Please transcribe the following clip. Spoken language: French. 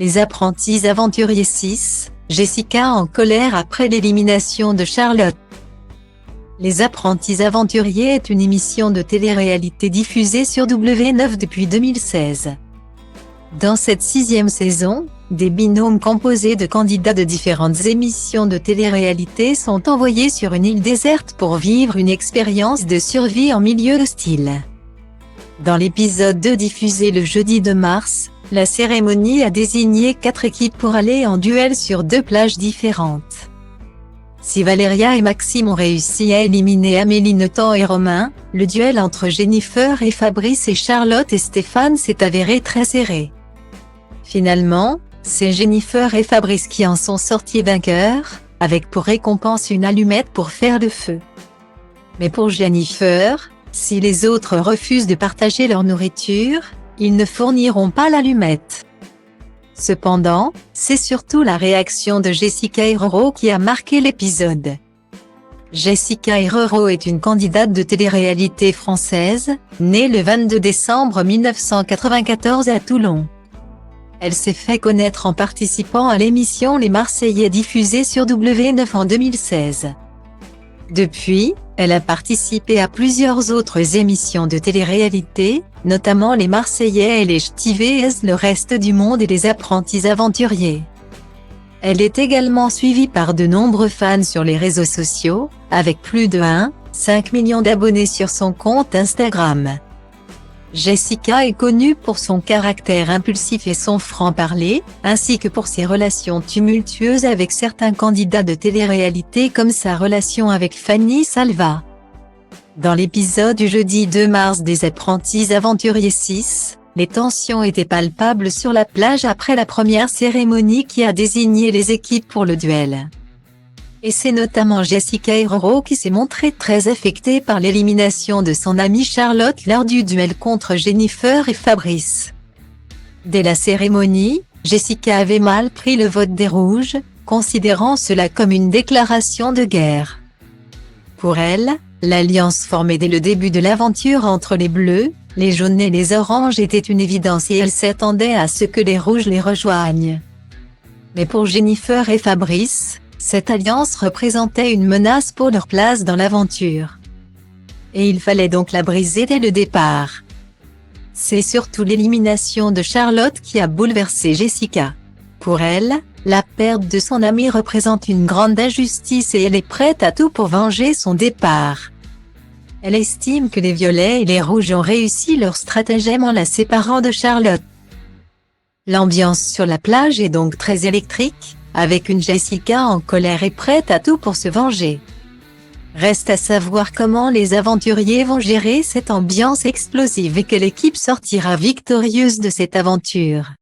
Les apprentis aventuriers 6, Jessica en colère après l'élimination de Charlotte. Les apprentis aventuriers est une émission de télé-réalité diffusée sur W9 depuis 2016. Dans cette 6e saison, des binômes composés de candidats de différentes émissions de télé-réalité sont envoyés sur une île déserte pour vivre une expérience de survie en milieu hostile. Dans l'épisode 2 diffusé le jeudi 2 mars, la cérémonie a désigné 4 équipes pour aller en duel sur 2 plages différentes. Si Valéria et Maxime ont réussi à éliminer Amélie Nothomb et Romain, le duel entre Jennifer et Fabrice et Charlotte et Stéphane s'est avéré très serré. Finalement, c'est Jennifer et Fabrice qui en sont sortis vainqueurs, avec pour récompense une allumette pour faire le feu. Mais pour Jennifer, si les autres refusent de partager leur nourriture, ils ne fourniront pas l'allumette. Cependant, c'est surtout la réaction de Jessica Herrero qui a marqué l'épisode. Jessica Herrero est une candidate de télé-réalité française, née le 22 décembre 1994 à Toulon. Elle s'est fait connaître en participant à l'émission Les Marseillais diffusée sur W9 en 2016. Depuis, elle a participé à plusieurs autres émissions de télé-réalité, notamment Les Marseillais et Les Ch'tivés, Le Reste du Monde et Les Apprentis Aventuriers. Elle est également suivie par de nombreux fans sur les réseaux sociaux, avec plus de 1,5 million d'abonnés sur son compte Instagram. Jessica est connue pour son caractère impulsif et son franc-parler, ainsi que pour ses relations tumultueuses avec certains candidats de télé-réalité comme sa relation avec Fanny Salva. Dans l'épisode du jeudi 2 mars des Apprentis Aventuriers 6, les tensions étaient palpables sur la plage après la première cérémonie qui a désigné les équipes pour le duel. Et c'est notamment Jessica Herrero qui s'est montrée très affectée par l'élimination de son amie Charlotte lors du duel contre Jennifer et Fabrice. Dès la cérémonie, Jessica avait mal pris le vote des Rouges, considérant cela comme une déclaration de guerre. Pour elle, l'alliance formée dès le début de l'aventure entre les Bleus, les Jaunes et les Oranges était une évidence et elle s'attendait à ce que les Rouges les rejoignent. Mais pour Jennifer et Fabrice, cette alliance représentait une menace pour leur place dans l'aventure. Et il fallait donc la briser dès le départ. C'est surtout l'élimination de Charlotte qui a bouleversé Jessica. Pour elle, la perte de son amie représente une grande injustice et elle est prête à tout pour venger son départ. Elle estime que les Violets et les Rouges ont réussi leur stratagème en la séparant de Charlotte. L'ambiance sur la plage est donc très électrique, avec une Jessica en colère et prête à tout pour se venger. Reste à savoir comment les aventuriers vont gérer cette ambiance explosive et quelle équipe sortira victorieuse de cette aventure.